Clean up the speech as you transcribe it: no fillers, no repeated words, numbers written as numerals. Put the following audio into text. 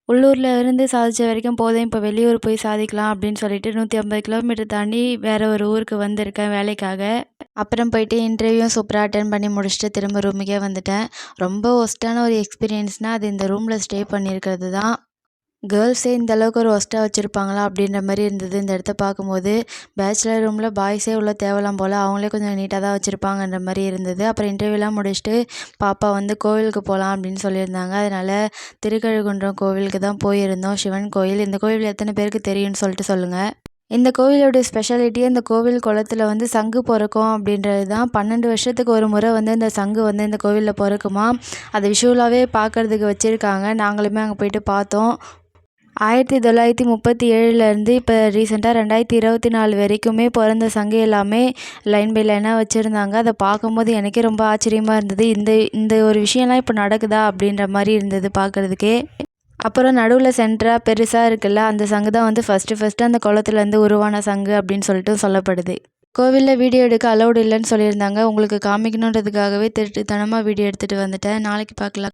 உள்ளூரில் இருந்து சாதிச்ச வரைக்கும் போதும், இப்போ வெளியூர் போய் சாதிக்கலாம் அப்படின்னு சொல்லிட்டு 150 கிலோமீட்டர் தாண்டி வேற ஒரு ஊருக்கு வந்திருக்கேன் வேலைக்காக. அப்புறம் போயிட்டு இன்டர்வியூவும் சூப்பராக அட்டெண்ட் பண்ணி முடிச்சுட்டு திரும்ப ரூமுக்கே வந்துட்டேன். ரொம்ப ஒஸ்ட்டான ஒரு எக்ஸ்பீரியன்ஸ்னால் அது இந்த ரூமில் ஸ்டே பண்ணியிருக்கிறது தான். கேர்ள்ஸே இந்த அளவுக்கு ஒரு ஒஸ்ட்டாக வச்சுருப்பாங்களா அப்படின்ற மாதிரி இருந்தது இந்த இடத்த பார்க்கும்போது. பேச்சுலர் ரூமில் பாய்ஸே உள்ள தேவலாம் போல், அவங்களே கொஞ்சம் நீட்டாக தான் வச்சுருப்பாங்கன்ற மாதிரி இருந்தது. அப்புறம் இன்டர்வியூலாம் முடிச்சுட்டு பாப்பா வந்து கோவிலுக்கு போகலாம் அப்படின்னு சொல்லியிருந்தாங்க. அதனால் திருக்கழுகுன்றம் கோவிலுக்கு தான் போயிருந்தோம். சிவன் கோயில். இந்த கோவில் எத்தனை பேருக்கு தெரியும்னு சொல்லிட்டு சொல்லுங்கள். இந்த கோவிலோடைய ஸ்பெஷாலிட்டியே இந்த கோவில் குளத்துல வந்து சங்கு பொறக்கும் அப்படின்றது தான். 12 வருஷத்துக்கு ஒரு முறை வந்து இந்த சங்கு வந்து இந்த கோவிலில் பொறக்குமா. அதை விஷுவலாகவே பார்க்குறதுக்கு வச்சுருக்காங்க. நாங்களுமே அங்கே போயிட்டு பார்த்தோம். 1937லேருந்து இப்போ ரீசெண்டாக 2024 வரைக்குமே பிறந்த சங்கு எல்லாமே லைன் பை லைனாக வச்சுருந்தாங்க. அதை பார்க்கும்போது எனக்கே ரொம்ப ஆச்சரியமாக இருந்தது. இந்த இந்த ஒரு விஷயம்லாம் இப்போ நடக்குதா அப்படின்ற மாதிரி இருந்தது பார்க்குறதுக்கே. அப்புறம் நடுவில் சென்டராக பெருசாக இருக்குல்ல, அந்த சங்கு தான் வந்து ஃபஸ்ட்டு அந்த குளத்துலேருந்து உருவான சங்கு அப்படின்னு சொல்லிட்டு சொல்லப்படுது. கோவிலில் வீடியோ எடுக்க அலௌடு இல்லைன்னு சொல்லியிருந்தாங்க. உங்களுக்கு காமிக்கணுன்றதுக்காகவே திருட்டுத்தனமாக வீடியோ எடுத்துகிட்டு வந்துட்டேன். நாளைக்கு பார்க்கலாம்.